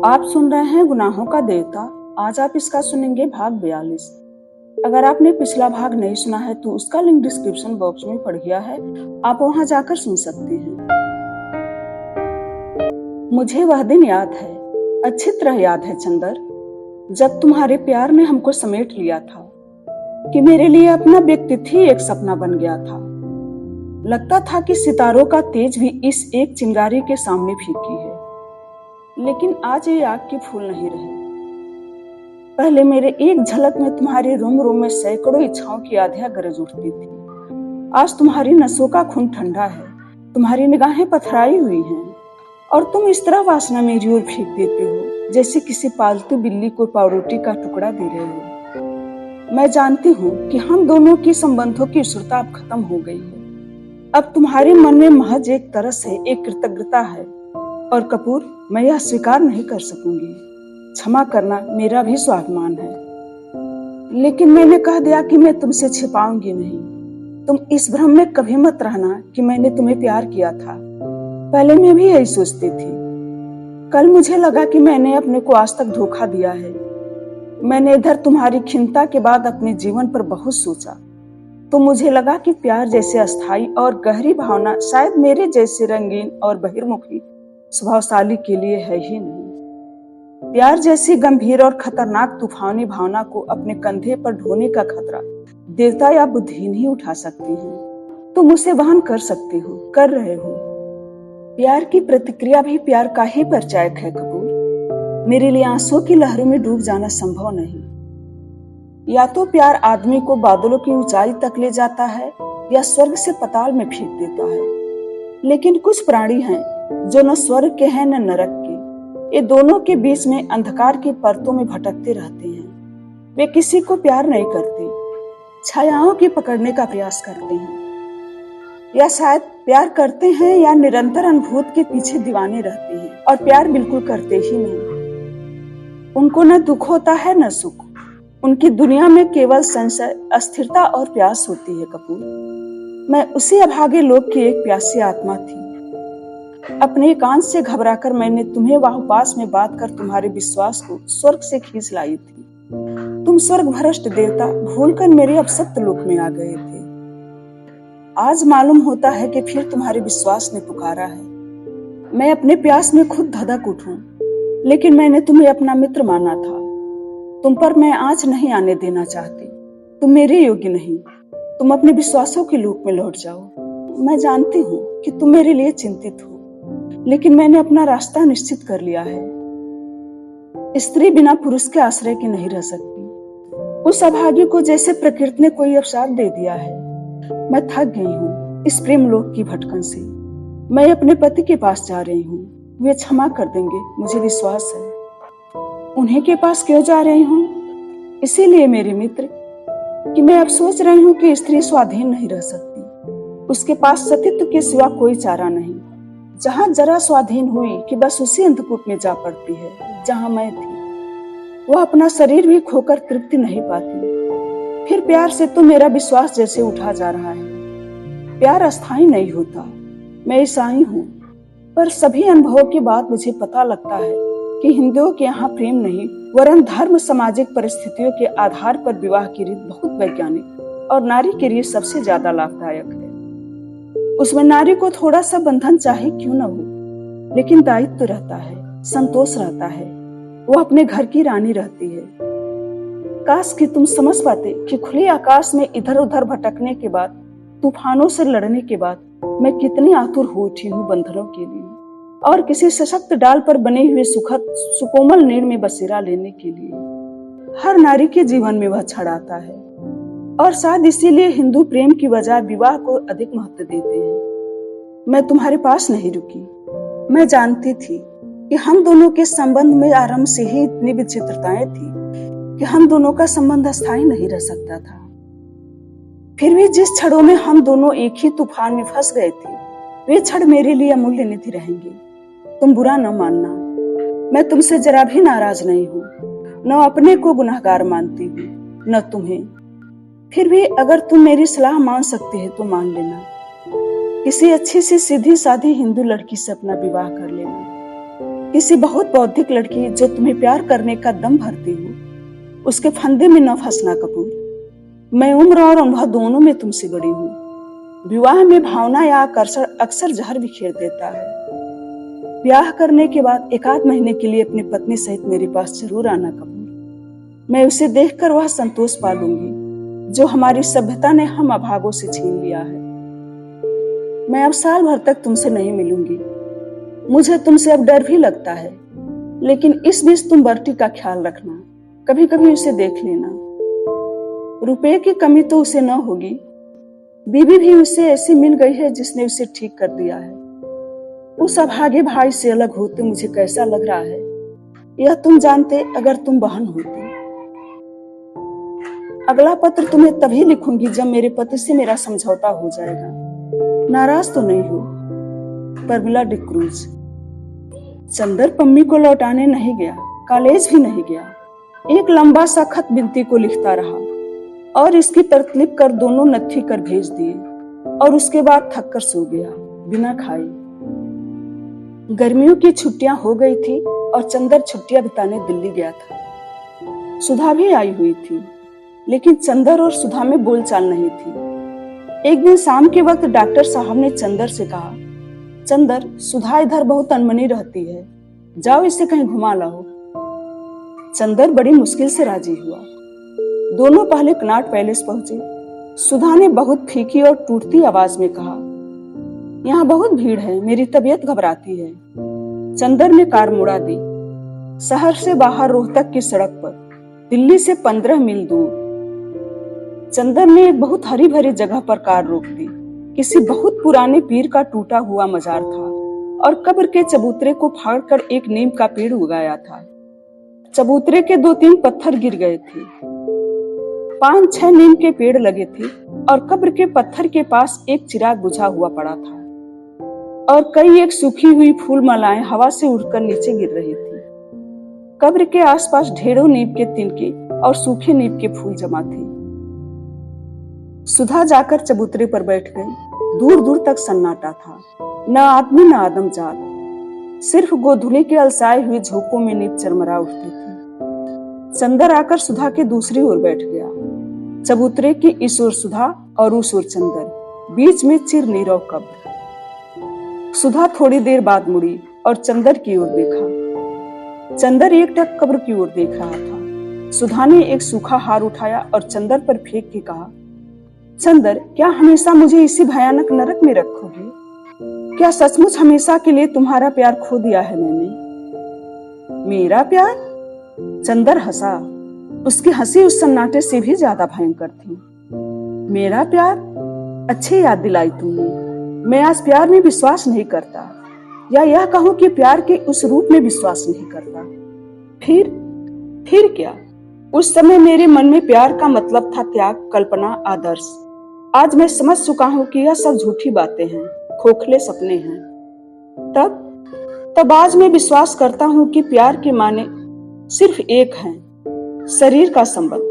आप सुन रहे हैं गुनाहों का देवता। आज आप इसका सुनेंगे भाग 42। अगर आपने पिछला भाग नहीं सुना है तो उसका लिंक डिस्क्रिप्शन बॉक्स में पड़ गया है, आप वहां जाकर सुन सकते हैं। मुझे वह दिन याद है, अच्छी तरह याद है चंदर, जब तुम्हारे प्यार ने हमको समेट लिया था कि मेरे लिए अपना व्यक्तित्व ही एक सपना बन गया था। लगता था कि सितारों का तेज भी इस एक चिंगारी के सामने फीकी है। लेकिन आज ये आग के फूल नहीं रहे। पहले मेरे एक झलक में तुम्हारे रोम रोम में सैकड़ों इच्छाओं की आधिया गरज उठती थी। आज तुम्हारी नसों का खून ठंडा है, तुम्हारी निगाहें पथराई हुई हैं और तुम इस तरह वासना मेरी ओर फेंक देते हो जैसे किसी पालतू बिल्ली को पावरोटी का टुकड़ा दे रहे हो। मैं जानती हूँ कि हम दोनों की संबंधों की सुरता अब खत्म हो गई है। अब तुम्हारे मन में महज एक तरस है, एक कृतज्ञता है। और कपूर, मैं यह स्वीकार नहीं कर सकूंगी। क्षमा करना, मेरा भी स्वाभिमान है। लेकिन मैंने कह दिया कि मैं तुमसे छिपाऊंगी नहीं। तुम इस भ्रम में कभी मत रहना कि मैंने तुम्हें प्यार किया था। पहले मैं भी यही सोचती थी। कल मुझे लगा कि मैंने अपने को आज तक धोखा दिया है। मैंने इधर तुम्हारी खिन्नता के बाद अपने जीवन पर बहुत सोचा, तो मुझे लगा कि प्यार जैसे अस्थाई और गहरी भावना शायद मेरे जैसे रंगीन और बहिर्मुखी स्वभावशाली के लिए है ही नहीं। प्यार जैसी गंभीर और खतरनाक तूफानी भावना को अपने कंधे पर ढोने का खतरा देवता या बुद्धिहीन ही उठा सकती हैं। तुम उसे वहन कर सकते हो, कर रहे हो। प्यार की प्रतिक्रिया भी प्यार का ही परिचायक है कपूर। मेरे लिए आंसुओं की लहरों में डूब जाना संभव नहीं। या तो प्यार आदमी को बादलों की ऊंचाई तक ले जाता है या स्वर्ग से पाताल में फेंक देता है। लेकिन कुछ प्राणी हैं जो न स्वर्ग के हैं न नरक के। ये दोनों के बीच में अंधकार की परतों में भटकते रहते हैं। वे किसी को प्यार नहीं करते, छायाओं की पकड़ने का प्रयास करते हैं, या शायद प्यार करते हैं या निरंतर अनुभूत के पीछे दीवाने रहते हैं और प्यार बिल्कुल करते ही नहीं। उनको न दुख होता है न सुख। उनकी दुनिया में केवल संशय, अस्थिरता और प्यास होती है कपूर। मैं उसी अभागे लोक की एक प्यासी आत्मा थी। अपने एकांत से घबराकर मैंने तुम्हें वाहुपास में बात कर तुम्हारे विश्वास को स्वर्ग से खींच लाई थी। तुम स्वर्ग भ्रष्ट देवता भूलकर मेरे अपसप्त लोक में आ गए थे। आज मालूम होता है कि फिर तुम्हारे विश्वास ने पुकारा है। मैं अपने प्यास में खुद धधक उठूं, लेकिन मैंने तुम्हें अपना मित्र माना था। तुम पर मैं आँच नहीं आने देना चाहती। तुम मेरे योग्य नहीं। तुम अपने विश्वासों के लोक में लौट जाओ। मैं जानती हूँ कि तुम मेरे लिए चिंतित हो, लेकिन मैंने अपना रास्ता निश्चित कर लिया है। स्त्री बिना पुरुष के आश्रय के नहीं रह सकती। उस अभागी को जैसे प्रकृति ने कोई अवसाद दे दिया है। मैं थक गई हूँ इस प्रेम लोक की भटकन से। मैं अपने पति के पास जा रही हूँ। वे क्षमा कर देंगे, मुझे विश्वास है। उन्हीं के पास क्यों जा रही हूँ? इसीलिए मेरे मित्र कि मैं अब सोच रही हूँ कि स्त्री स्वाधीन नहीं रह सकती। उसके पास सतीत्व के सिवा कोई चारा नहीं। जहाँ जरा स्वाधीन हुई कि बस उसी अंधकूप में जा पड़ती है जहाँ मैं थी। वह अपना शरीर भी खोकर तृप्ति नहीं पाती। फिर प्यार से तो मेरा विश्वास जैसे उठा जा रहा है। प्यार अस्थायी नहीं होता। मैं ईसाई हूँ, पर सभी अनुभवों के बाद मुझे पता लगता है कि हिंदुओं के यहाँ प्रेम नहीं वरन धर्म सामाजिक परिस्थितियों के आधार पर विवाह की रीत बहुत वैज्ञानिक और नारी के लिए सबसे ज्यादा लाभदायक है। उसमें नारी को थोड़ा सा बंधन चाहे क्यों न हो, लेकिन दायित्व रहता है, संतोष रहता है। वो अपने घर की रानी रहती है। काश कि तुम समझ पाते कि खुले आकाश में इधर उधर भटकने के बाद, तूफानों से लड़ने के बाद मैं कितनी आतुर हो उठी हूँ बंधनों के लिए और किसी सशक्त डाल पर बने हुए सुखद सुकोमल नीड़ में बसेरा लेने के लिए। हर नारी के जीवन में वह क्षण आता है और शायद इसीलिए हिंदू प्रेम की बजाय विवाह को अधिक महत्व देते हैं। मैं तुम्हारे पास नहीं रुकी। मैं जानती थी कि हम दोनों के संबंध में आरंभ से ही इतनी विचित्रताएं थी कि हम दोनों का संबंध अस्थायी नहीं रह सकता था। फिर भी जिस क्षणों में हम दोनों एक ही तूफान में फंस गए थे, वे क्षण मेरे लिए अमूल्य निधि रहेंगे। तुम बुरा न मानना। मैं तुमसे जरा भी नाराज नहीं हूँ। न अपने को गुनहगार मानती हूँ, न तुम्हें। फिर भी अगर तुम मेरी सलाह मान सकते हैं तो मान लेना। किसी अच्छी सी सीधी सादी हिंदू लड़की से अपना विवाह कर लेना। किसी बहुत बौद्धिक लड़की जो तुम्हें प्यार करने का दम भरती हो, उसके फंदे में न फंसना कपूर। मैं उम्र और अनुभव दोनों में तुमसे बड़ी हूँ। विवाह में भावना या आकर्षण अक्सर जहर बिखेर देता है। ब्याह करने के बाद 1 महीने के लिए अपनी पत्नी सहित मेरे पास जरूर आना कपूर। मैं उसे देखकर वह संतोष पा लूंगी जो हमारी सभ्यता ने हम अभागों से छीन लिया है। मैं अब साल भर तक तुमसे नहीं मिलूंगी। मुझे तुमसे अब डर भी लगता है, लेकिन इस बीच तुम बर्टी का ख्याल रखना, कभी कभी उसे देख लेना। रुपए की कमी तो उसे न होगी। बीबी भी उससे ऐसी मिल गई है जिसने उसे ठीक कर दिया है। उस अभागे भाई से अलग होते मुझे कैसा लग रहा है, यह तुम जानते अगर तुम बहन होती। अगला पत्र तुम्हें तभी लिखूंगी जब मेरे पति से मेरा समझौता हो जाएगा। नाराज तो नहीं हो। परमिला डिक्रूज। चंदर पम्मी को लौटाने नहीं गया, कॉलेज भी नहीं गया। एक लंबा सा खत बिनती को लिखता रहा और इसकी प्रतिलिपि कर दोनों नत्थी कर भेज दिए और उसके बाद थक कर सो गया बिना खाए। गर्मियों की छुट्टियां हो गई थी और चंदर छुट्टियां बिताने दिल्ली गया था। सुधा भी आई हुई थी, लेकिन चंदर और सुधा में बोलचाल नहीं थी। एक दिन शाम के वक्त डॉक्टर साहब ने चंदर से कहा, चंदर, सुधा इधर बहुत अनमनी रहती है, जाओ इसे कहीं घुमा लाओ। चंदर बड़ी मुश्किल से राजी हुआ। दोनों पहले कनॉट पैलेस पहुंचे। सुधा ने बहुत फीकी और टूटती आवाज में कहा, यहाँ बहुत भीड़ है, मेरी तबीयत घबराती है। चंदर ने कार मुड़ा दी। शहर से बाहर रोहतक की सड़क पर, दिल्ली से 15 मील दूर। चंदर ने एक बहुत हरी भरी जगह पर कार रोक दी। किसी बहुत पुराने पीर का टूटा हुआ मजार था और कब्र के चबूतरे को फाड़कर एक नीम का पेड़ उगाया था। चबूतरे के 2-3 पत्थर गिर गए थे। 5-6 नीम के पेड़ लगे थे और कब्र के पत्थर के पास एक चिराग बुझा हुआ पड़ा था और कई एक सूखी हुई फूल मालाएं हवा से उड़कर नीचे गिर रही थी। कब्र के आसपास ढेरों नीम के तिनके और सूखे नीम के फूल जमा थे। सुधा जाकर चबूतरे पर बैठ गई। दूर दूर तक सन्नाटा था, न आदमी न आदमजात। सिर्फ गोधुली के अलसाए हुए झोंकों में नींद चरमरा उठती थी। चंदर आकर सुधा के दूसरी ओर बैठ गया। चबूतरे की इस ओर सुधा और उस ओर चंदर, बीच में चिर नीरव कब्र। सुधा थोड़ी देर बाद मुड़ी और चंदर की ओर देखा। चंदर एकटक कब्र की ओर देख रहा था। सुधा ने एक सूखा हार उठाया और चंदर पर फेंक के कहा, चंदर, क्या हमेशा मुझे इसी भयानक नरक में रखोगे? क्या सचमुच हमेशा के लिए तुम्हारा प्यार खो दिया है मैंने? मेरा प्यार? चंदर हंसा। उसकी हंसी उस सन्नाटे से भी ज्यादा भयंकर थी। मेरा प्यार? अच्छी याद दिलाई तुमने। मैं आज प्यार में विश्वास नहीं करता, या यह कहूं कि प्यार के उस रूप में विश्वास नहीं करता। फिर क्या? उस समय मेरे मन में प्यार का मतलब था त्याग, कल्पना, आदर्श। आज मैं समझ चुका हूं कि यह सब झूठी बातें हैं, खोखले सपने हैं। तब आज मैं विश्वास करता हूं कि प्यार के माने सिर्फ एक हैं, शरीर का संबंध।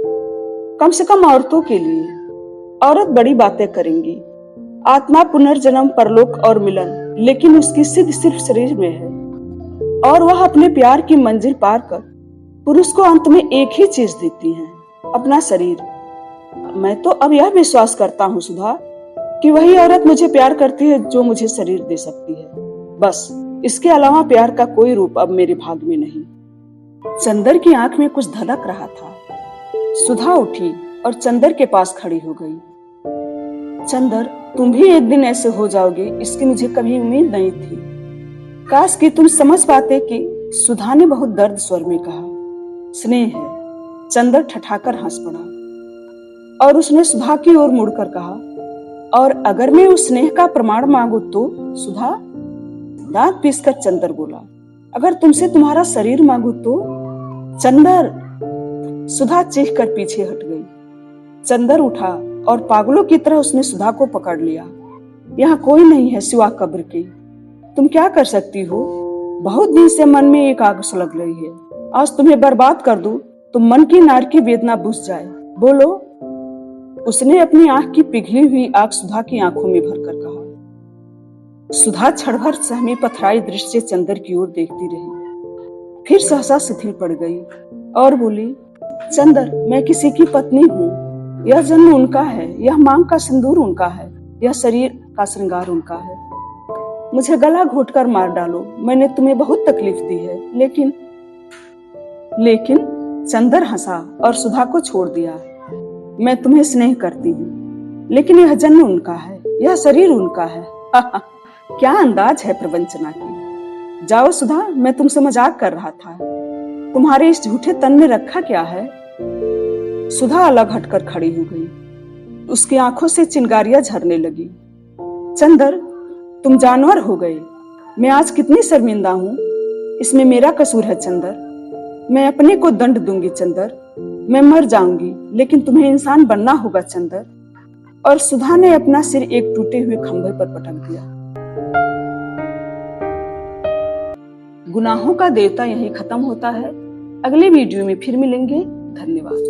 कम से कम औरतों के लिए। औरत बड़ी बातें करेंगी, आत्मा, पुनर्जन्म, परलोक और मिलन, लेकिन उसकी सिद्ध सिर्फ शरीर में है। और वह अपने प्यार की मंजिल पार कर पुरुष को अंत में एक ही चीज देती है, अपना शरीर। मैं तो अब यह विश्वास करता हूँ सुधा, कि वही औरत मुझे प्यार करती है जो मुझे शरीर दे सकती है। बस, इसके अलावा प्यार का कोई रूप अब मेरे भाग में नहीं। चंदर की आंख में कुछ धड़क रहा था। सुधा उठी और चंदर के पास खड़ी हो गई। चंदर, तुम भी एक दिन ऐसे हो जाओगे, इसकी मुझे कभी उम्मीद नहीं थी। काश कि तुम समझ पाते कि, सुधा ने बहुत दर्द स्वर में कहा। स्नेह है। चंदर ठठाकर हंस पड़ा और उसने सुधा की ओर मुड़कर कहा, और अगर मैं उस स्नेह का प्रमाण मांगू तो? सुधा? दांत पीसकर चंदर बोला, अगर तुमसे तुम्हारा शरीर मांगू तो? चंदर! सुधा चीख कर पीछे हट गई। चंदर उठा और पागलों की तरह उसने सुधा को पकड़ लिया। यहाँ कोई नहीं है सिवा कब्र के। तुम क्या कर सकती हो? बहुत दिन से मन में एक आग सुलग रही है। आज तुम्हें बर्बाद कर दूं तो मन की नार की वेदना बुझ जाए। बोलो। उसने अपनी आंख की पिघली हुई आग सुधा की आंखों में भरकर कहा। सुधा क्षण भर सहमी पथराई दृष्टि से चंदर की ओर देखती रही। फिर सहसा शिथिल पड़ गई और बोली, चंदर, मैं किसी की पत्नी हूँ। यह जन्म उनका है, यह मांग का सिंदूर उनका है, यह शरीर का श्रृंगार उनका है। मुझे गला घोटकर मार डालो, मैंने तुम्हें बहुत तकलीफ दी है, लेकिन चंदर हंसा और सुधा को छोड़ दिया। मैं तुम्हें स्नेह करती हूँ, लेकिन यह जन्म उनका है, यह शरीर उनका है। क्या अंदाज है प्रवंचना की। जाओ सुधा, मैं तुमसे मजाक कर रहा था। तुम्हारे इस झूठे तन में रखा क्या है? सुधा अलग हटकर खड़ी हो गई। उसकी आंखों से चिंगारियां झरने लगी। चंदर, तुम जानवर हो गए। मैं आज कितनी शर्मिंदा हूँ। इसमें मेरा कसूर है चंदर। मैं अपने को दंड दूंगी चंदर। मैं मर जाऊंगी, लेकिन तुम्हें इंसान बनना होगा चंदर। और सुधा ने अपना सिर एक टूटे हुए खंभे पर पटक दिया। गुनाहों का देवता यही खत्म होता है। अगले वीडियो में फिर मिलेंगे। धन्यवाद।